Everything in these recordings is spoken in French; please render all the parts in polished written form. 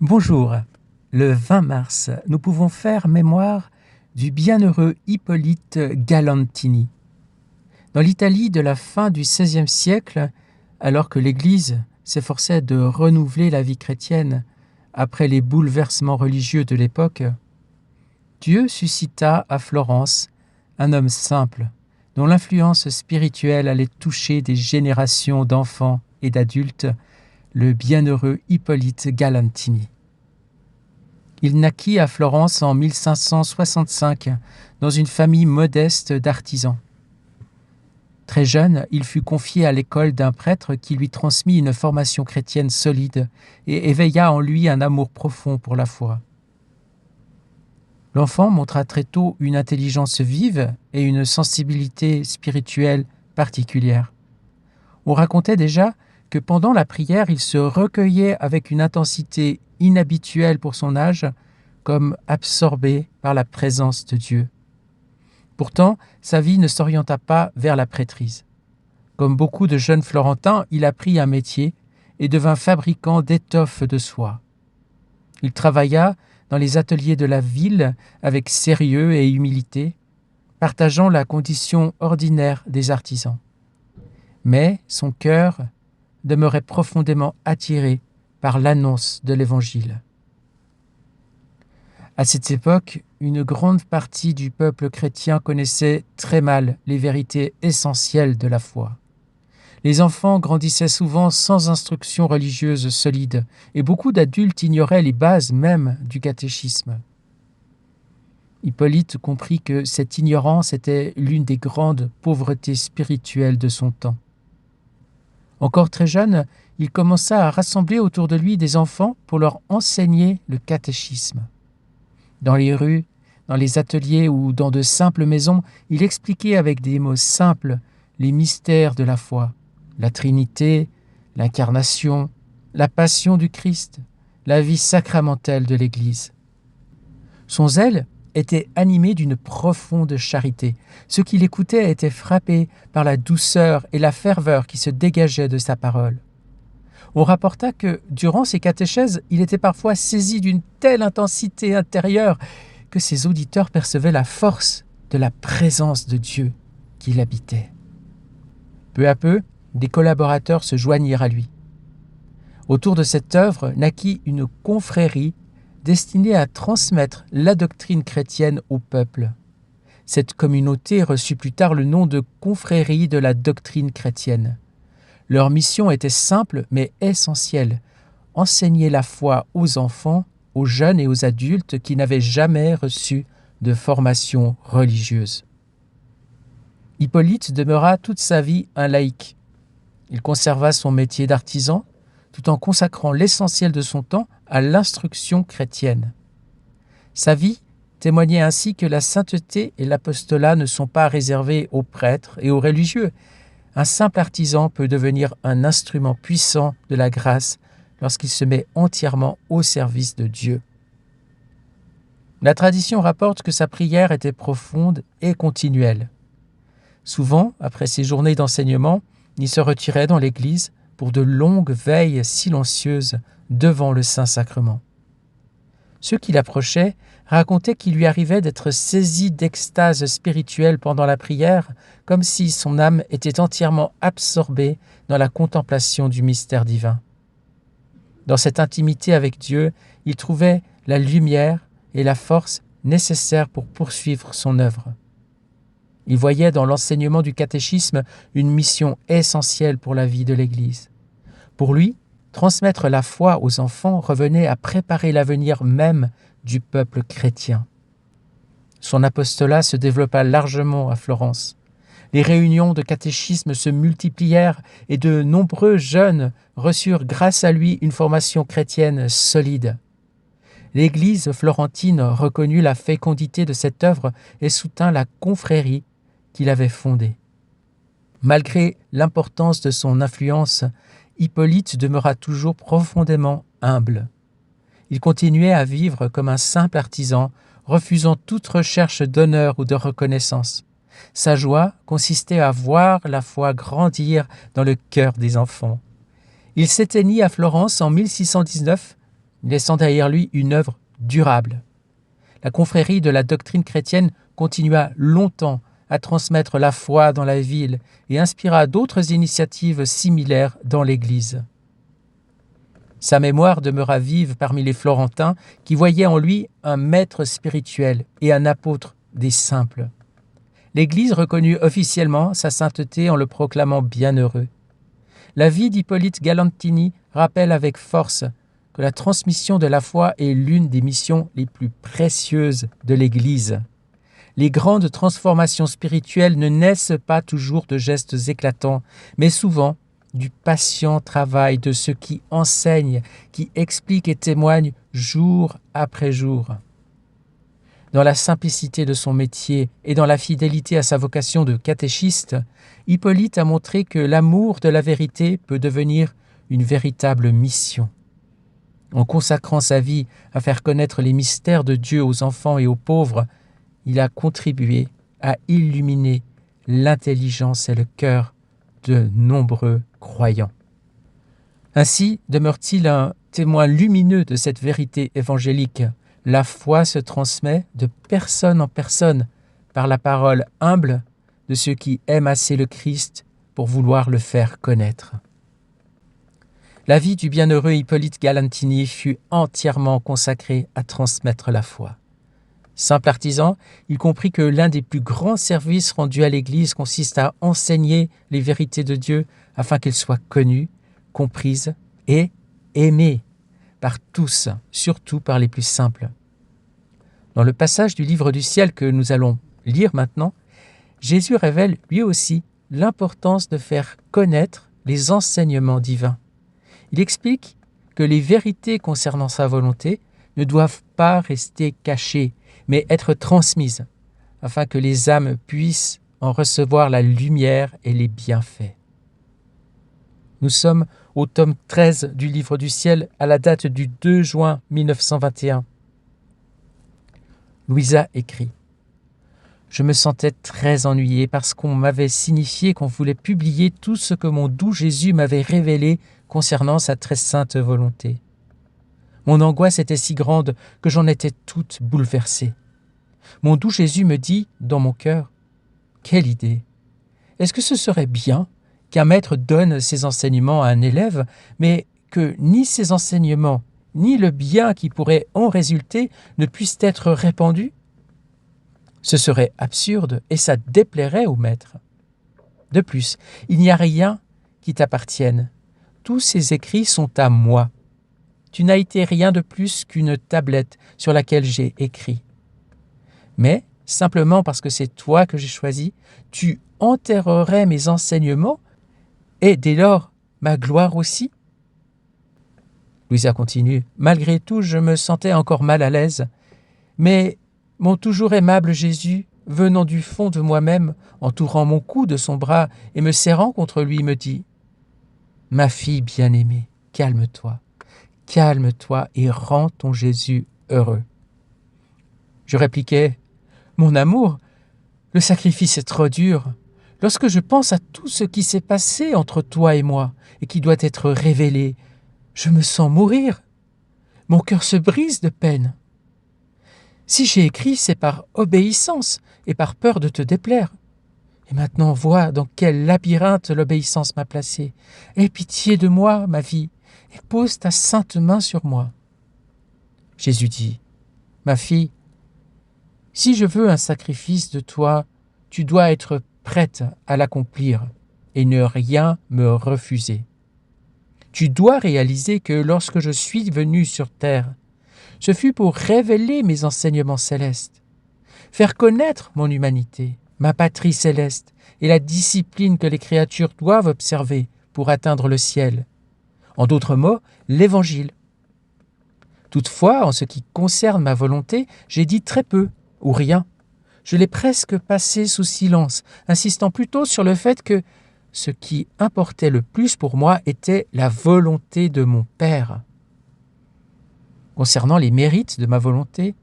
Bonjour. Le 20 mars, nous pouvons faire mémoire du bienheureux Hippolyte Galantini. Dans l'Italie de la fin du XVIe siècle, alors que l'Église s'efforçait de renouveler la vie chrétienne après les bouleversements religieux de l'époque, Dieu suscita à Florence un homme simple, dont l'influence spirituelle allait toucher des générations d'enfants et d'adultes, le bienheureux Hippolyte Galantini. Il naquit à Florence en 1565 dans une famille modeste d'artisans. Très jeune, il fut confié à l'école d'un prêtre qui lui transmit une formation chrétienne solide et éveilla en lui un amour profond pour la foi. L'enfant montra très tôt une intelligence vive et une sensibilité spirituelle particulière. On racontait déjà que pendant la prière, il se recueillait avec une intensité inhabituelle pour son âge, comme absorbé par la présence de Dieu. Pourtant, sa vie ne s'orienta pas vers la prêtrise. Comme beaucoup de jeunes Florentins, il apprit un métier et devint fabricant d'étoffes de soie. Il travailla dans les ateliers de la ville avec sérieux et humilité, partageant la condition ordinaire des artisans. Mais son cœur demeurait profondément attiré par l'annonce de l'Évangile. À cette époque, une grande partie du peuple chrétien connaissait très mal les vérités essentielles de la foi. Les enfants grandissaient souvent sans instruction religieuse solide, et beaucoup d'adultes ignoraient les bases même du catéchisme. Hippolyte comprit que cette ignorance était l'une des grandes pauvretés spirituelles de son temps. Encore très jeune, il commença à rassembler autour de lui des enfants pour leur enseigner le catéchisme. Dans les rues, dans les ateliers ou dans de simples maisons, il expliquait avec des mots simples les mystères de la foi, la Trinité, l'incarnation, la passion du Christ, la vie sacramentelle de l'Église. Son zèle était animé d'une profonde charité. Ceux qui l'écoutaient étaient frappés par la douceur et la ferveur qui se dégageaient de sa parole. On rapporta que, durant ses catéchèses, il était parfois saisi d'une telle intensité intérieure que ses auditeurs percevaient la force de la présence de Dieu qui l'habitait. Peu à peu, des collaborateurs se joignirent à lui. Autour de cette œuvre naquit une confrérie destinée à transmettre la doctrine chrétienne au peuple. Cette communauté reçut plus tard le nom de confrérie de la doctrine chrétienne. Leur mission était simple mais essentielle, enseigner la foi aux enfants, aux jeunes et aux adultes qui n'avaient jamais reçu de formation religieuse. Hippolyte demeura toute sa vie un laïc. Il conserva son métier d'artisan tout en consacrant l'essentiel de son temps à l'instruction chrétienne. Sa vie témoignait ainsi que la sainteté et l'apostolat ne sont pas réservés aux prêtres et aux religieux. Un simple artisan peut devenir un instrument puissant de la grâce lorsqu'il se met entièrement au service de Dieu. La tradition rapporte que sa prière était profonde et continuelle. Souvent, après ses journées d'enseignement, il se retirait dans l'église pour de longues veilles silencieuses devant le Saint-Sacrement. Ceux qui l'approchaient racontaient qu'il lui arrivait d'être saisi d'extase spirituelle pendant la prière, comme si son âme était entièrement absorbée dans la contemplation du mystère divin. Dans cette intimité avec Dieu, il trouvait la lumière et la force nécessaires pour poursuivre son œuvre. Il voyait dans l'enseignement du catéchisme une mission essentielle pour la vie de l'Église. Pour lui, transmettre la foi aux enfants revenait à préparer l'avenir même du peuple chrétien. Son apostolat se développa largement à Florence. Les réunions de catéchisme se multiplièrent et de nombreux jeunes reçurent grâce à lui une formation chrétienne solide. L'Église florentine reconnut la fécondité de cette œuvre et soutint la confrérie qu'il avait fondée. Malgré l'importance de son influence, Hippolyte demeura toujours profondément humble. Il continuait à vivre comme un simple artisan, refusant toute recherche d'honneur ou de reconnaissance. Sa joie consistait à voir la foi grandir dans le cœur des enfants. Il s'éteignit à Florence en 1619 laissant derrière lui une œuvre durable. La confrérie de la doctrine chrétienne continua longtemps à transmettre la foi dans la ville et inspira d'autres initiatives similaires dans l'Église. Sa mémoire demeura vive parmi les Florentins qui voyaient en lui un maître spirituel et un apôtre des simples. L'Église reconnut officiellement sa sainteté en le proclamant bienheureux. La vie d'Hippolyte Galantini rappelle avec force que la transmission de la foi est l'une des missions les plus précieuses de l'Église. Les grandes transformations spirituelles ne naissent pas toujours de gestes éclatants, mais souvent du patient travail de ceux qui enseignent, qui expliquent et témoignent jour après jour. Dans la simplicité de son métier et dans la fidélité à sa vocation de catéchiste, Hippolyte a montré que l'amour de la vérité peut devenir une véritable mission. En consacrant sa vie à faire connaître les mystères de Dieu aux enfants et aux pauvres, il a contribué à illuminer l'intelligence et le cœur de nombreux croyants. Ainsi demeure-t-il un témoin lumineux de cette vérité évangélique. La foi se transmet de personne en personne par la parole humble de ceux qui aiment assez le Christ pour vouloir le faire connaître. La vie du bienheureux Hippolyte Galantini fut entièrement consacrée à transmettre la foi. Simple artisan, il comprit que l'un des plus grands services rendus à l'Église consiste à enseigner les vérités de Dieu afin qu'elles soient connues, comprises et aimées par tous, surtout par les plus simples. Dans le passage du livre du ciel que nous allons lire maintenant, Jésus révèle lui aussi l'importance de faire connaître les enseignements divins. Il explique que les vérités concernant sa volonté ne doivent pas rester cachées, mais être transmises, afin que les âmes puissent en recevoir la lumière et les bienfaits. Nous sommes au tome 13 du livre du ciel à la date du 2 juin 1921. Louisa écrit « Je me sentais très ennuyée parce qu'on m'avait signifié qu'on voulait publier tout ce que mon doux Jésus m'avait révélé concernant sa très sainte volonté. Mon angoisse était si grande que j'en étais toute bouleversée. Mon doux Jésus me dit, dans mon cœur, « Quelle idée! Est-ce que ce serait bien qu'un maître donne ses enseignements à un élève, mais que ni ses enseignements, ni le bien qui pourrait en résulter ne puissent être répandus? Ce serait absurde et ça déplairait au maître. De plus, il n'y a rien qui t'appartienne. Tous ces écrits sont à moi. Tu n'as été rien de plus qu'une tablette sur laquelle j'ai écrit. Mais, simplement parce que c'est toi que j'ai choisi, tu enterrerais mes enseignements et dès lors ma gloire aussi? » Louisa continue. « Malgré tout, je me sentais encore mal à l'aise. Mais mon toujours aimable Jésus, venant du fond de moi-même, entourant mon cou de son bras et me serrant contre lui, me dit « Ma fille bien-aimée, calme-toi. Calme-toi et rends ton Jésus heureux. » Je répliquai, « Mon amour, le sacrifice est trop dur. Lorsque je pense à tout ce qui s'est passé entre toi et moi et qui doit être révélé, je me sens mourir. Mon cœur se brise de peine. Si j'ai écrit, c'est par obéissance et par peur de te déplaire. Et maintenant, vois dans quel labyrinthe l'obéissance m'a placé. Aie pitié de moi, ma vie, et pose ta sainte main sur moi. » Jésus dit, « Ma fille, si je veux un sacrifice de toi, tu dois être prête à l'accomplir et ne rien me refuser. Tu dois réaliser que lorsque je suis venu sur terre, ce fut pour révéler mes enseignements célestes, faire connaître mon humanité, ma patrie céleste et la discipline que les créatures doivent observer pour atteindre le ciel. En d'autres mots, l'Évangile. Toutefois, en ce qui concerne ma volonté, j'ai dit très peu ou rien. Je l'ai presque passé sous silence, insistant plutôt sur le fait que ce qui importait le plus pour moi était la volonté de mon Père. Concernant les mérites de ma volonté,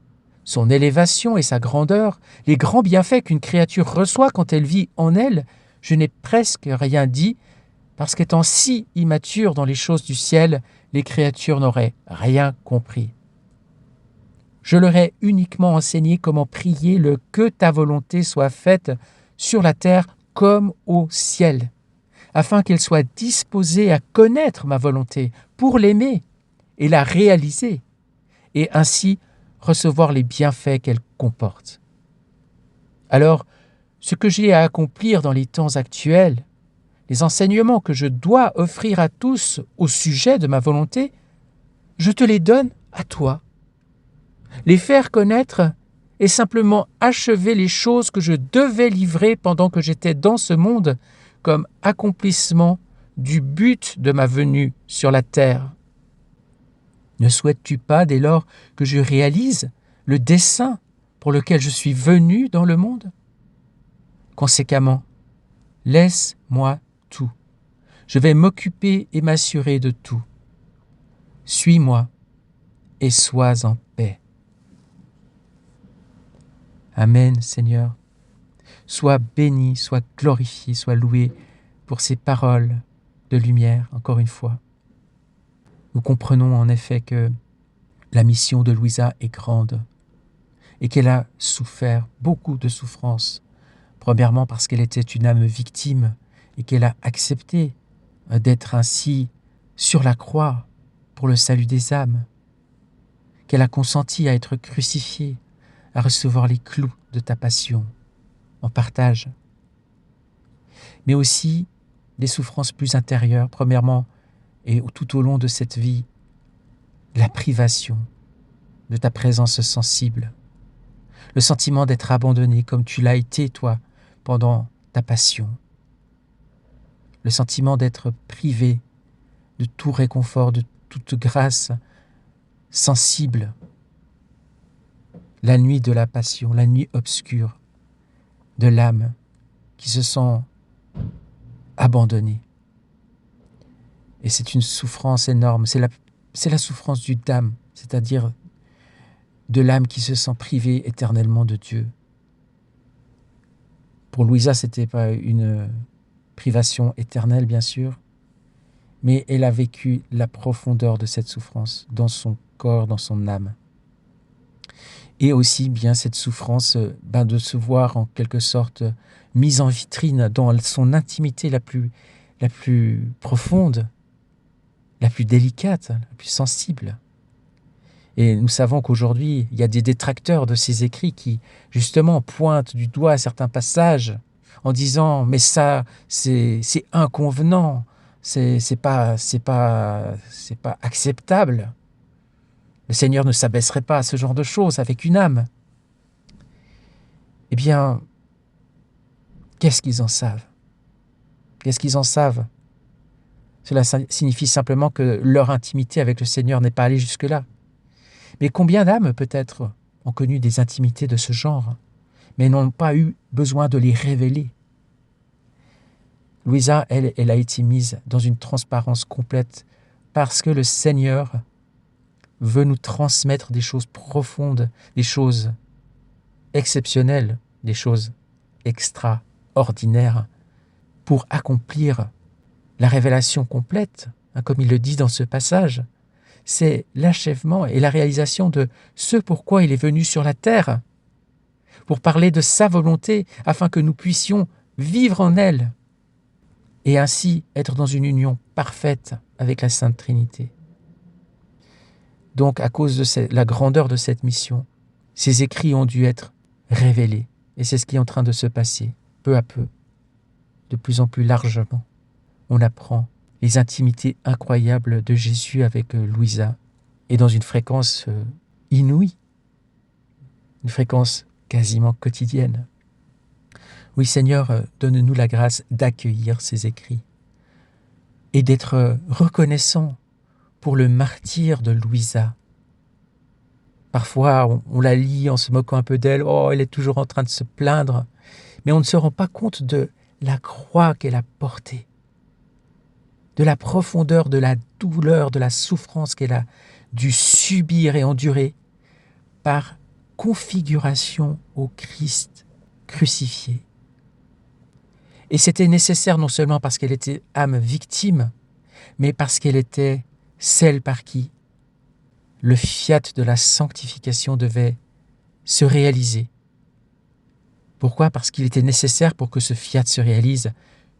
son élévation et sa grandeur, les grands bienfaits qu'une créature reçoit quand elle vit en elle, je n'ai presque rien dit, parce qu'étant si immature dans les choses du ciel, les créatures n'auraient rien compris. Je leur ai uniquement enseigné comment prier le « que ta volonté soit faite sur la terre comme au ciel », afin qu'elles soient disposées à connaître ma volonté pour l'aimer et la réaliser, et ainsi recevoir les bienfaits qu'elle comporte. Alors, ce que j'ai à accomplir dans les temps actuels, les enseignements que je dois offrir à tous au sujet de ma volonté, je te les donne à toi. Les faire connaître et simplement achever les choses que je devais livrer pendant que j'étais dans ce monde comme accomplissement du but de ma venue sur la terre. Ne souhaites-tu pas dès lors que je réalise le dessein pour lequel je suis venu dans le monde ? Conséquemment, laisse-moi tout. Je vais m'occuper et m'assurer de tout. Suis-moi et sois en paix. Amen, Seigneur. Sois béni, sois glorifié, sois loué pour ces paroles de lumière, encore une fois. Nous comprenons en effet que la mission de Louisa est grande et qu'elle a souffert beaucoup de souffrances. Premièrement parce qu'elle était une âme victime et qu'elle a accepté d'être ainsi sur la croix pour le salut des âmes, qu'elle a consenti à être crucifiée, à recevoir les clous de ta passion en partage. Mais aussi des souffrances plus intérieures, premièrement, et tout au long de cette vie, la privation de ta présence sensible, le sentiment d'être abandonné comme tu l'as été, toi, pendant ta passion, le sentiment d'être privé de tout réconfort, de toute grâce sensible, la nuit de la passion, la nuit obscure de l'âme qui se sent abandonnée. Et c'est une souffrance énorme, c'est la souffrance du dam, c'est-à-dire de l'âme qui se sent privée éternellement de Dieu. Pour Louisa, ce n'était pas une privation éternelle, bien sûr, mais elle a vécu la profondeur de cette souffrance dans son corps, dans son âme. Et aussi bien cette souffrance de se voir en quelque sorte mise en vitrine dans son intimité la plus profonde, la plus délicate, la plus sensible. Et nous savons qu'aujourd'hui, il y a des détracteurs de ces écrits qui, justement, pointent du doigt certains passages en disant « mais ça, c'est inconvenant, c'est pas acceptable. Le Seigneur ne s'abaisserait pas à ce genre de choses avec une âme. » Eh bien, qu'est-ce qu'ils en savent ? Qu'est-ce qu'ils en savent ? Cela signifie simplement que leur intimité avec le Seigneur n'est pas allée jusque-là. Mais combien d'âmes, peut-être, ont connu des intimités de ce genre, mais n'ont pas eu besoin de les révéler. Louisa, elle a été mise dans une transparence complète parce que le Seigneur veut nous transmettre des choses profondes, des choses exceptionnelles, des choses extraordinaires pour accomplir la révélation complète, comme il le dit dans ce passage. C'est l'achèvement et la réalisation de ce pourquoi il est venu sur la terre, pour parler de sa volonté, afin que nous puissions vivre en elle, et ainsi être dans une union parfaite avec la Sainte Trinité. Donc, à cause de la grandeur de cette mission, ces écrits ont dû être révélés, et c'est ce qui est en train de se passer, peu à peu, de plus en plus largement. On apprend les intimités incroyables de Jésus avec Louisa, et dans une fréquence inouïe, une fréquence quasiment quotidienne. Oui, Seigneur, donne-nous la grâce d'accueillir ces écrits et d'être reconnaissant pour le martyre de Louisa. Parfois, on la lit en se moquant un peu d'elle, « Oh, elle est toujours en train de se plaindre », mais on ne se rend pas compte de la croix qu'elle a portée, de la profondeur de la douleur, de la souffrance qu'elle a dû subir et endurer par configuration au Christ crucifié. Et c'était nécessaire non seulement parce qu'elle était âme victime, mais parce qu'elle était celle par qui le fiat de la sanctification devait se réaliser. Pourquoi? Parce qu'il était nécessaire pour que ce fiat se réalise,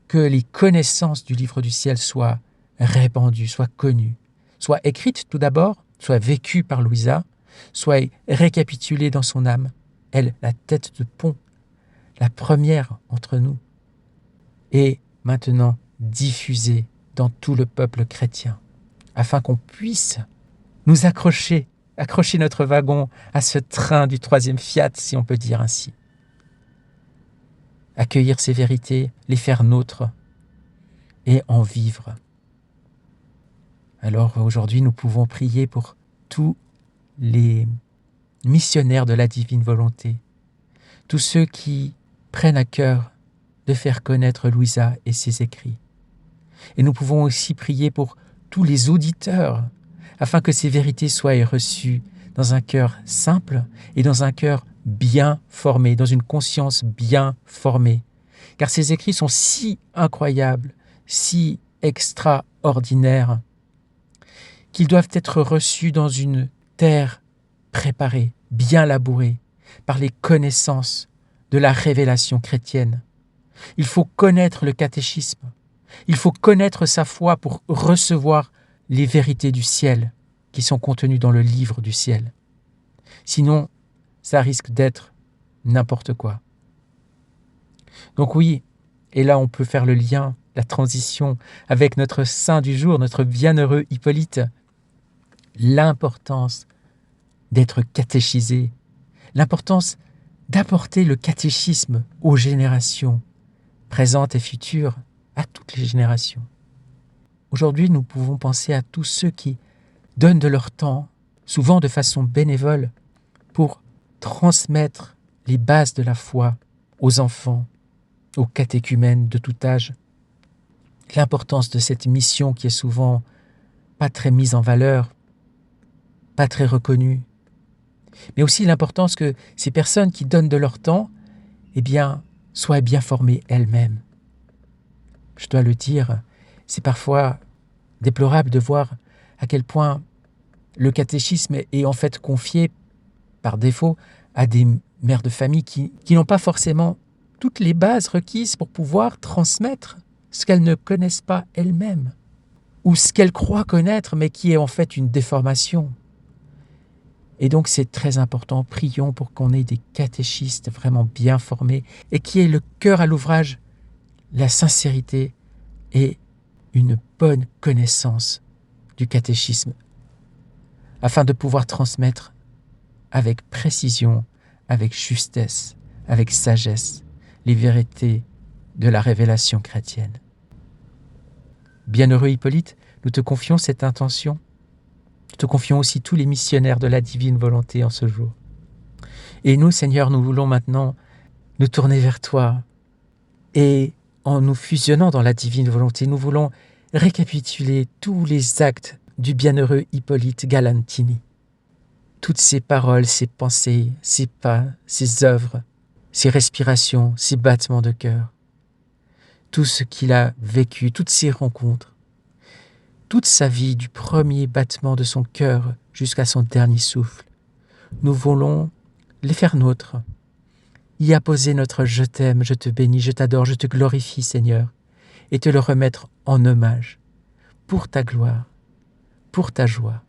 que les connaissances du livre du ciel soient répandues, soient connues, soient écrites tout d'abord, soient vécues par Louisa, soient récapitulées dans son âme, elle, la tête de pont, la première entre nous, et maintenant diffusée dans tout le peuple chrétien, afin qu'on puisse nous accrocher notre wagon à ce train du troisième fiat, si on peut dire ainsi. Accueillir ces vérités, les faire nôtres et en vivre. Alors aujourd'hui, nous pouvons prier pour tous les missionnaires de la divine volonté, tous ceux qui prennent à cœur de faire connaître Louisa et ses écrits. Et nous pouvons aussi prier pour tous les auditeurs, afin que ces vérités soient reçues dans un cœur simple et dans un cœur bien formé, dans une conscience bien formée. Car ces écrits sont si incroyables, si extraordinaires, qu'ils doivent être reçus dans une terre préparée, bien labourée, par les connaissances de la révélation chrétienne. Il faut connaître le catéchisme, il faut connaître sa foi pour recevoir les vérités du ciel qui sont contenues dans le livre du ciel. Sinon, ça risque d'être n'importe quoi. Donc oui, et là on peut faire le lien, la transition avec notre saint du jour, notre bienheureux Hippolyte. L'importance d'être catéchisé, l'importance d'apporter le catéchisme aux générations présentes et futures, à toutes les générations. Aujourd'hui, nous pouvons penser à tous ceux qui donnent de leur temps, souvent de façon bénévole, pour transmettre les bases de la foi aux enfants, aux catéchumènes de tout âge. L'importance de cette mission qui est souvent pas très mise en valeur, pas très reconnue, mais aussi l'importance que ces personnes qui donnent de leur temps, soient bien formées elles-mêmes. Je dois le dire, c'est parfois déplorable de voir à quel point le catéchisme est en fait confié par défaut à des mères de famille qui n'ont pas forcément toutes les bases requises pour pouvoir transmettre ce qu'elles ne connaissent pas elles-mêmes, ou ce qu'elles croient connaître mais qui est en fait une déformation. Et donc c'est très important, prions pour qu'on ait des catéchistes vraiment bien formés et qui aient le cœur à l'ouvrage, la sincérité et une bonne connaissance du catéchisme, afin de pouvoir transmettre avec précision, avec justesse, avec sagesse, les vérités de la révélation chrétienne. Bienheureux Hippolyte, nous te confions cette intention. Nous te confions aussi tous les missionnaires de la divine volonté en ce jour. Et nous, Seigneur, nous voulons maintenant nous tourner vers toi et en nous fusionnant dans la divine volonté, nous voulons récapituler tous les actes du bienheureux Hippolyte Galantini. Toutes ses paroles, ses pensées, ses pas, ses œuvres, ses respirations, ses battements de cœur. Tout ce qu'il a vécu, toutes ses rencontres, toute sa vie, du premier battement de son cœur jusqu'à son dernier souffle. Nous voulons les faire nôtres, y apposer notre « je t'aime, je te bénis, je t'adore, je te glorifie, Seigneur », et te le remettre en hommage, pour ta gloire, pour ta joie.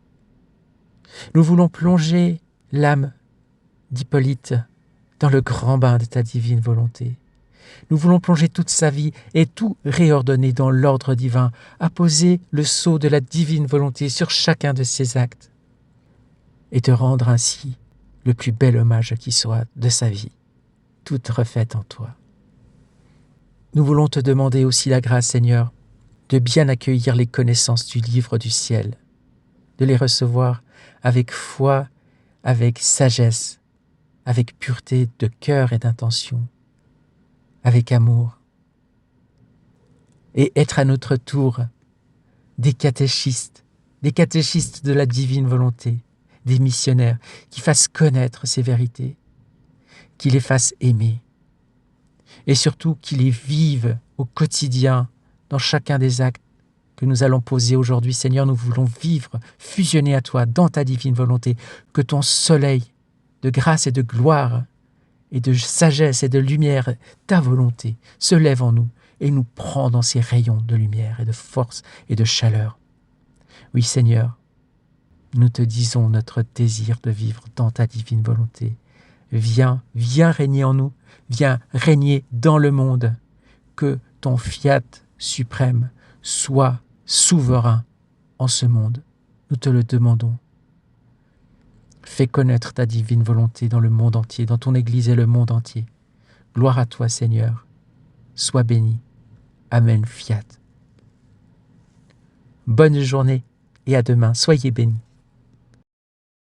Nous voulons plonger l'âme d'Hippolyte dans le grand bain de ta divine volonté. Nous voulons plonger toute sa vie et tout réordonner dans l'ordre divin, apposer le sceau de la divine volonté sur chacun de ses actes et te rendre ainsi le plus bel hommage qui soit de sa vie, toute refaite en toi. Nous voulons te demander aussi la grâce, Seigneur, de bien accueillir les connaissances du livre du ciel, de les recevoir avec foi, avec sagesse, avec pureté de cœur et d'intention, avec amour, et être à notre tour des catéchistes de la divine volonté, des missionnaires qui fassent connaître ces vérités, qui les fassent aimer, et surtout qui les vivent au quotidien dans chacun des actes que nous allons poser aujourd'hui. Seigneur, nous voulons vivre, fusionner à toi dans ta divine volonté. Que ton soleil de grâce et de gloire et de sagesse et de lumière, ta volonté, se lève en nous et nous prend dans ses rayons de lumière et de force et de chaleur. Oui, Seigneur, nous te disons notre désir de vivre dans ta divine volonté. Viens régner en nous, viens régner dans le monde. Que ton fiat suprême soit souverain en ce monde. Nous te le demandons. Fais connaître ta divine volonté dans le monde entier, dans ton Église et le monde entier. Gloire à toi, Seigneur. Sois béni. Amen, fiat. Bonne journée et à demain. Soyez bénis.